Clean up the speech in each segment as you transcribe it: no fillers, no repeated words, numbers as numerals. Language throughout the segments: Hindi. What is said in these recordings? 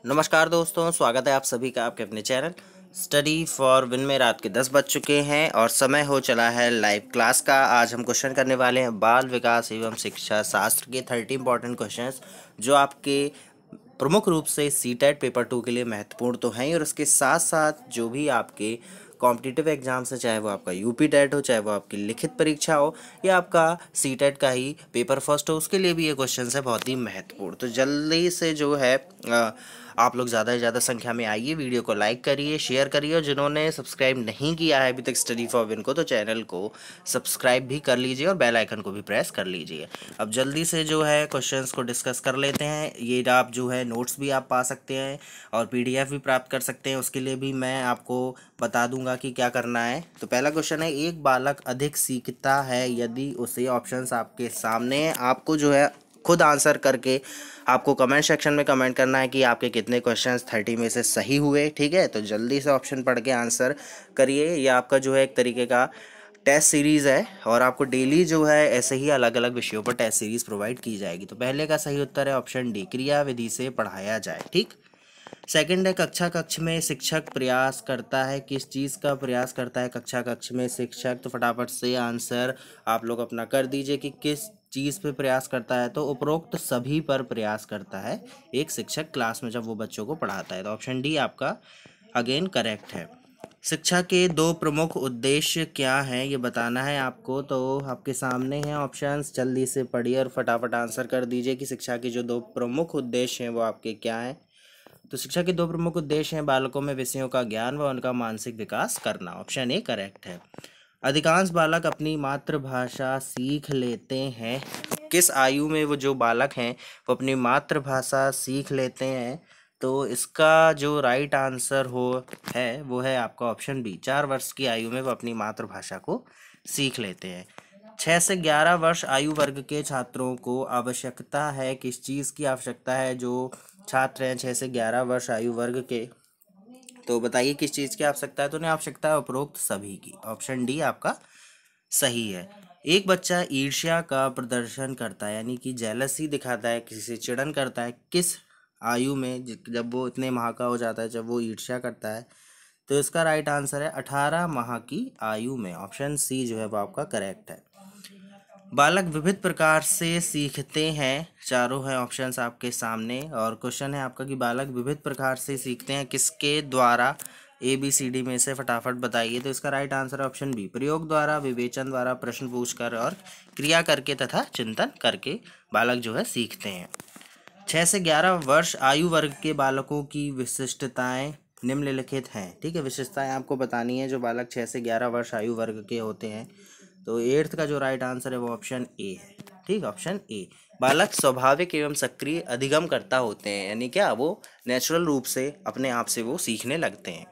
नमस्कार दोस्तों, स्वागत है आप सभी का आपके अपने चैनल स्टडी फॉर विन में। रात के 10 बज चुके हैं और समय हो चला है लाइव क्लास का। आज हम क्वेश्चन करने वाले हैं बाल विकास एवं शिक्षा शास्त्र के 30 इंपॉर्टेंट क्वेश्चंस जो आपके प्रमुख रूप से सीटेट पेपर 2 के लिए महत्वपूर्ण तो हैं ही, और उसके साथ साथ जो भी आपके कॉम्पिटिटिव एग्जाम्स है, चाहे वो आपका यूपी टेट हो, चाहे वो आपकी लिखित परीक्षा हो, या आपका सीटेट का ही पेपर फर्स्ट हो, उसके लिए भी ये क्वेश्चन है बहुत ही महत्वपूर्ण। तो जल्दी से जो है आप लोग ज़्यादा से ज़्यादा संख्या में आइए, वीडियो को लाइक करिए, शेयर करिए, और जिन्होंने सब्सक्राइब नहीं किया है अभी तक स्टडी फॉर विन को, तो चैनल को सब्सक्राइब भी कर लीजिए और बेल आइकन को भी प्रेस कर लीजिए। अब जल्दी से जो है क्वेश्चंस को डिस्कस कर लेते हैं। ये आप जो है नोट्स भी आप पा सकते हैं और पीडीएफ भी प्राप्त कर सकते हैं। उसके लिए भी मैं आपको बता दूंगा कि क्या करना है। तो पहला क्वेश्चन है, एक बालक अधिक सीखता है यदि उसे, ऑप्शंस आपके सामने है, आपको जो है खुद आंसर करके आपको कमेंट सेक्शन में कमेंट करना है कि आपके कितने क्वेश्चंस 30 में से सही हुए। ठीक है, तो जल्दी से ऑप्शन पढ़ के आंसर करिए। ये आपका जो है एक तरीके का टेस्ट सीरीज़ है और आपको डेली जो है ऐसे ही अलग अलग विषयों पर टेस्ट सीरीज़ प्रोवाइड की जाएगी। तो पहले का सही उत्तर है ऑप्शन डी, क्रिया विधि से पढ़ाया जाए। ठीक। सेकंड है, कक्षा कक्ष में शिक्षक प्रयास करता है, किस चीज़ का प्रयास करता है कक्षा कक्ष में शिक्षक? तो फटाफट से आंसर आप लोग अपना कर दीजिए कि किस चीज़ पे प्रयास करता है। तो उपरोक्त सभी पर प्रयास करता है एक शिक्षक क्लास में जब वो बच्चों को पढ़ाता है। तो ऑप्शन डी आपका अगेन करेक्ट है। शिक्षा के दो प्रमुख उद्देश्य क्या हैं, ये बताना है आपको। तो आपके सामने हैं ऑप्शंस, जल्दी से पढ़िए और फटाफट आंसर कर दीजिए कि शिक्षा के जो दो प्रमुख उद्देश्य हैं वो आपके क्या हैं। तो शिक्षा के दो प्रमुख उद्देश्य हैं बालकों में विषयों का ज्ञान व उनका मानसिक विकास करना। ऑप्शन ए करेक्ट है। अधिकांश बालक अपनी मातृभाषा सीख लेते हैं, किस आयु में वो जो बालक हैं वो अपनी मातृभाषा सीख लेते हैं? तो इसका जो राइट आंसर हो है वो है आपका ऑप्शन बी, 4 वर्ष की आयु में वो अपनी मातृभाषा को सीख लेते हैं। 6 से 11 वर्ष आयु वर्ग के छात्रों को आवश्यकता है, किस चीज़ की आवश्यकता है? जो छात्र हैं 6 से 11 वर्ष आयु वर्ग के, तो बताइए किस चीज़ की आवश्यकता है? तो उन्हें आवश्यकता है उपरोक्त सभी की। ऑप्शन डी आपका सही है। एक बच्चा ईर्ष्या का प्रदर्शन करता है, यानी कि जेलसी दिखाता है, किसी से चिढ़न करता है, किस आयु में? जब वो इतने माह का हो जाता है, जब वो ईर्ष्या करता है। तो इसका राइट आंसर है 18 माह की आयु में। ऑप्शन सी जो है वो आपका करेक्ट है। बालक विविध प्रकार से सीखते हैं, चारों हैं ऑप्शंस आपके सामने, और क्वेश्चन है आपका कि बालक विविध प्रकार से सीखते हैं किसके द्वारा? ए बी सी डी में से फटाफट बताइए। तो इसका राइट आंसर है ऑप्शन बी, प्रयोग द्वारा, विवेचन द्वारा, प्रश्न पूछकर और क्रिया करके तथा चिंतन करके बालक जो है सीखते हैं। 6 से 11 वर्ष आयु वर्ग के बालकों की विशिष्टताएं निम्नलिखित हैं। ठीक है, विशेषताएं आपको बतानी है जो बालक 6 से 11 वर्ष आयु वर्ग के होते हैं। तो एट्थ का जो राइट आंसर है वो ऑप्शन ए है। ठीक, ऑप्शन ए। बालक स्वाभाविक एवं सक्रिय अधिगम करता होते हैं, यानी क्या वो नेचुरल रूप से अपने आप से वो सीखने लगते हैं।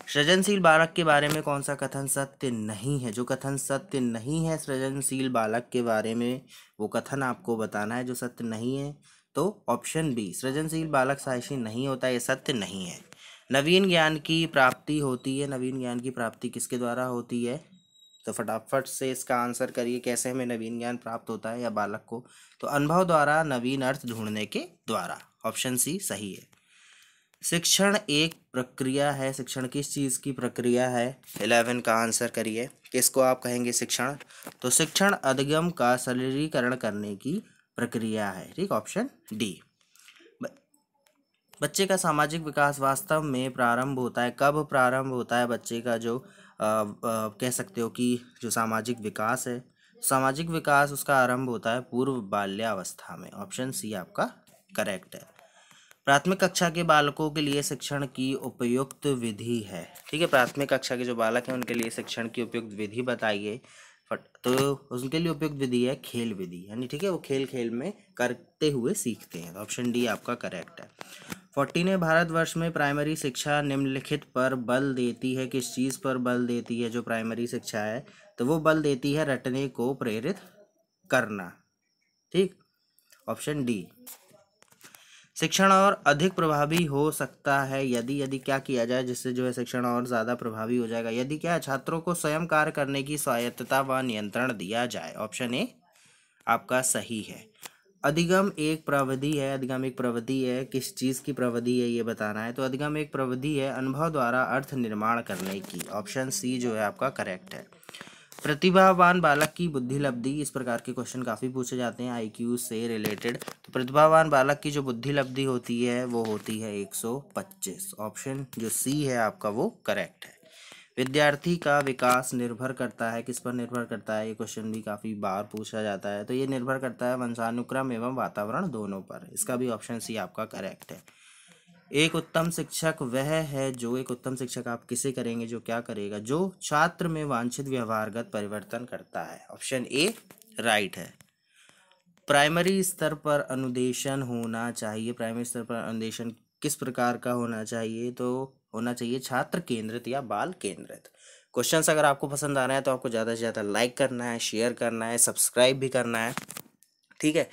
सृजनशील बालक के बारे में कौन सा कथन सत्य नहीं है? जो कथन सत्य नहीं है सृजनशील बालक के बारे में, वो कथन आपको बताना है जो सत्य नहीं है। तो ऑप्शन बी, सृजनशील बालक साहसी नहीं होता, ये सत्य नहीं है। नवीन ज्ञान की प्राप्ति होती है, नवीन ज्ञान की प्राप्ति किसके द्वारा होती है? तो फटाफट से इसका आंसर करिए, कैसे हमें नवीन ज्ञान प्राप्त होता है या बालक को? तो अनुभव द्वारा, नवीन अर्थ ढूंढने के द्वारा। ऑप्शन सी सही है। शिक्षण एक प्रक्रिया है, शिक्षण किस चीज़ की प्रक्रिया है? 11 का आंसर करिए, किसको आप कहेंगे शिक्षण? तो शिक्षण अधिगम का सरलीकरण करने की प्रक्रिया है। ठीक, ऑप्शन डी। बच्चे का सामाजिक विकास वास्तव में प्रारंभ होता है, कब प्रारंभ होता है बच्चे का जो कह सकते हो कि जो सामाजिक विकास है, सामाजिक विकास उसका आरंभ होता है पूर्व बाल्यावस्था में। ऑप्शन सी आपका करेक्ट है। प्राथमिक कक्षा के बालकों के लिए शिक्षण की उपयुक्त विधि है। ठीक है, प्राथमिक कक्षा के जो बालक हैं उनके लिए शिक्षण की उपयुक्त विधि बताइए। तो उनके लिए उपयुक्त विधि है खेल विधि, यानी ठीक है वो खेल खेल में करते हुए सीखते हैं। ऑप्शन डी आपका करेक्ट है। 14 भारतवर्ष में प्राइमरी शिक्षा निम्नलिखित पर बल देती है, किस चीज़ पर बल देती है? जो प्राइमरी शिक्षा है तो वो बल देती है रटने को प्रेरित करना। ठीक, ऑप्शन डी। शिक्षण और अधिक प्रभावी हो सकता है यदि, यदि क्या किया जाए जिससे जो है शिक्षण और ज़्यादा प्रभावी हो जाएगा? यदि क्या है, छात्रों को स्वयं कार्य करने की स्वायत्तता व नियंत्रण दिया जाए। ऑप्शन ए आपका सही है। अधिगम एक प्रविधि है, अधिगम एक प्रविधि है, किस चीज़ की प्रविधि है ये बताना है। तो अधिगम एक प्रविधि है अनुभव द्वारा अर्थ निर्माण करने की। ऑप्शन सी जो है आपका करेक्ट है। प्रतिभावान बालक की बुद्धि लब्धि, इस प्रकार के क्वेश्चन काफ़ी पूछे जाते हैं आईक्यू से रिलेटेड। तो प्रतिभावान बालक की जो बुद्धि लब्धि होती है वो होती है 125। ऑप्शन जो सी है आपका वो करेक्ट है। विद्यार्थी का विकास निर्भर करता है, किस पर निर्भर करता है, ये क्वेश्चन भी काफ़ी बार पूछा जाता है। तो ये निर्भर करता है वंशानुक्रम एवं वातावरण दोनों पर। इसका भी ऑप्शन सी आपका करेक्ट है। एक उत्तम शिक्षक वह है जो, एक उत्तम शिक्षक आप किसे करेंगे, जो क्या करेगा, जो छात्र में वांछित व्यवहारगत परिवर्तन करता है। ऑप्शन ए राइट है। प्राइमरी स्तर पर अनुदेशन होना चाहिए, प्राइमरी स्तर पर अनुदेशन किस प्रकार का होना चाहिए, तो होना चाहिए छात्र केंद्रित या बाल केंद्रित। क्वेश्चंस अगर आपको पसंद आ रहे हैं तो आपको ज़्यादा से ज़्यादा लाइक करना है, शेयर करना है, सब्सक्राइब भी करना है, ठीक है।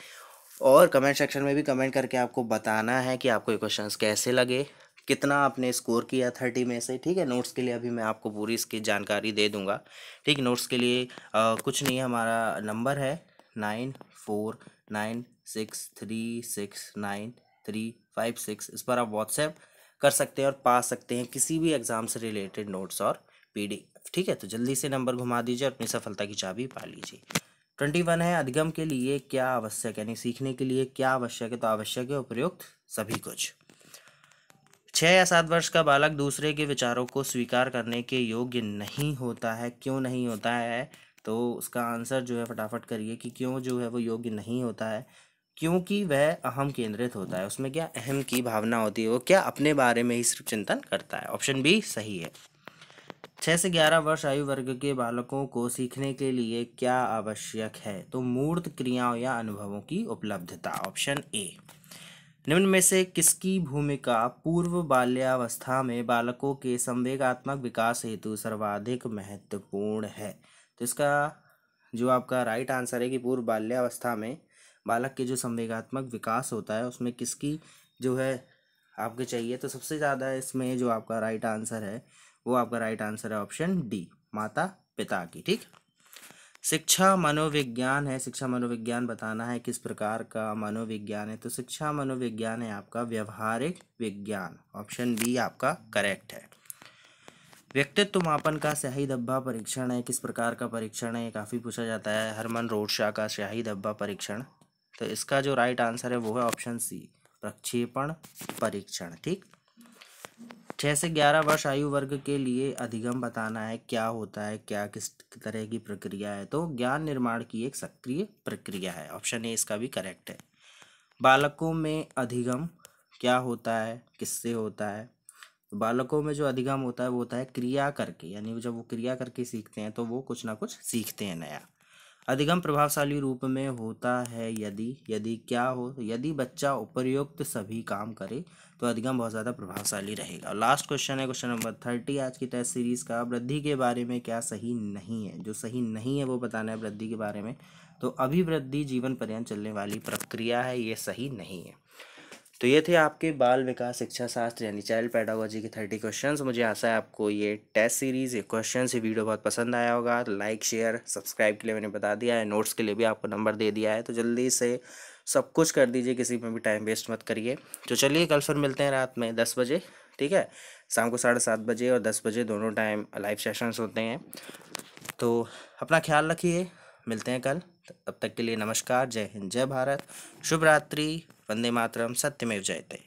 और कमेंट सेक्शन में भी कमेंट करके आपको बताना है कि आपको ये क्वेश्चंस कैसे लगे, कितना आपने स्कोर किया 30 में से, ठीक है। नोट्स के लिए अभी मैं आपको पूरी इसकी जानकारी दे दूंगा, ठीक। नोट्स के लिए कुछ नहीं है, हमारा नंबर है 9496369356। इस पर आप व्हाट्सएप कर सकते हैं और पा सकते हैं किसी भी एग्ज़ाम से रिलेटेड नोट्स और PDF, ठीक है। तो जल्दी से नंबर घुमा दीजिए और अपनी सफलता की चाबी पा लीजिए। 21 है, अधिगम के लिए क्या आवश्यक, यानी सीखने के लिए क्या आवश्यक है, तो आवश्यक है उपयुक्त सभी कुछ। 6 या 7 वर्ष का बालक दूसरे के विचारों को स्वीकार करने के योग्य नहीं होता है। क्यों नहीं होता है, तो उसका आंसर जो है फटाफट करिए कि क्यों जो है वो योग्य नहीं होता है। क्योंकि वह अहम केंद्रित होता है, उसमें क्या अहम की भावना होती है, वो क्या अपने बारे में ही सिर्फ चिंतन करता है। ऑप्शन बी सही है। 6 से 11 वर्ष आयु वर्ग के बालकों को सीखने के लिए क्या आवश्यक है, तो मूर्त क्रियाओं या अनुभवों की उपलब्धता। Option A. निम्न में से किसकी भूमिका पूर्व बाल्यावस्था में बालकों के संवेगात्मक विकास हेतु सर्वाधिक महत्वपूर्ण है, तो इसका जो आपका राइट आंसर है कि पूर्व बाल्यावस्था में बालक के जो संवेगात्मक विकास होता है उसमें किसकी जो है आपके चाहिए, तो सबसे ज़्यादा इसमें जो आपका राइट आंसर है वो आपका राइट आंसर है ऑप्शन डी, माता पिता की, ठीक। शिक्षा मनोविज्ञान है, शिक्षा मनोविज्ञान बताना है किस प्रकार का मनोविज्ञान है, तो शिक्षा मनोविज्ञान है आपका व्यवहारिक विज्ञान। ऑप्शन बी आपका करेक्ट है। व्यक्तित्व मापन का स्याही धब्बा परीक्षण है, किस प्रकार का परीक्षण है, काफ़ी पूछा जाता है। हरमन रोडशा का स्याही धब्बा परीक्षण, तो इसका जो राइट आंसर है वो है ऑप्शन सी, प्रक्षेपण परीक्षण, ठीक। 6 से 11 वर्ष आयु वर्ग के लिए अधिगम बताना है क्या होता है, क्या किस तरह की प्रक्रिया है, तो ज्ञान निर्माण की एक सक्रिय प्रक्रिया है। ऑप्शन ए इसका भी करेक्ट है। बालकों में अधिगम क्या होता है, किससे होता है, तो बालकों में जो अधिगम होता है वो होता है क्रिया करके, यानी जब वो क्रिया करके सीखते हैं तो वो कुछ ना कुछ सीखते हैं नया। अधिगम प्रभावशाली रूप में होता है यदि क्या हो, यदि बच्चा उपर्युक्त सभी काम करे तो अधिगम बहुत ज़्यादा प्रभावशाली रहेगा। लास्ट क्वेश्चन है क्वेश्चन नंबर 30 आज की टेस्ट सीरीज़ का। वृद्धि के बारे में क्या सही नहीं है, जो सही नहीं है वो बताना है वृद्धि के बारे में। तो अभिवृद्धि जीवन पर्यंत चलने वाली प्रक्रिया है, ये सही नहीं है। तो ये थे आपके बाल विकास शिक्षा शास्त्र यानी चाइल्ड पेडागोजी के 30 क्वेश्चंस। मुझे आशा है आपको ये टेस्ट सीरीज़, ये क्वेश्चंस, ये वीडियो बहुत पसंद आया होगा। लाइक शेयर सब्सक्राइब के लिए मैंने बता दिया है, नोट्स के लिए भी आपको नंबर दे दिया है, तो जल्दी से सब कुछ कर दीजिए, किसी में भी टाइम वेस्ट मत करिए। तो चलिए कल फिर मिलते हैं रात में 10 बजे, ठीक है। शाम को 7:30 बजे और 10 बजे दोनों टाइम लाइव सेशंस होते हैं। तो अपना ख्याल रखिए, मिलते हैं कल। तब तक के लिए नमस्कार, जय हिंद, जय भारत, शुभ रात्रि, वंदे मातरम, सत्यमेव जयते।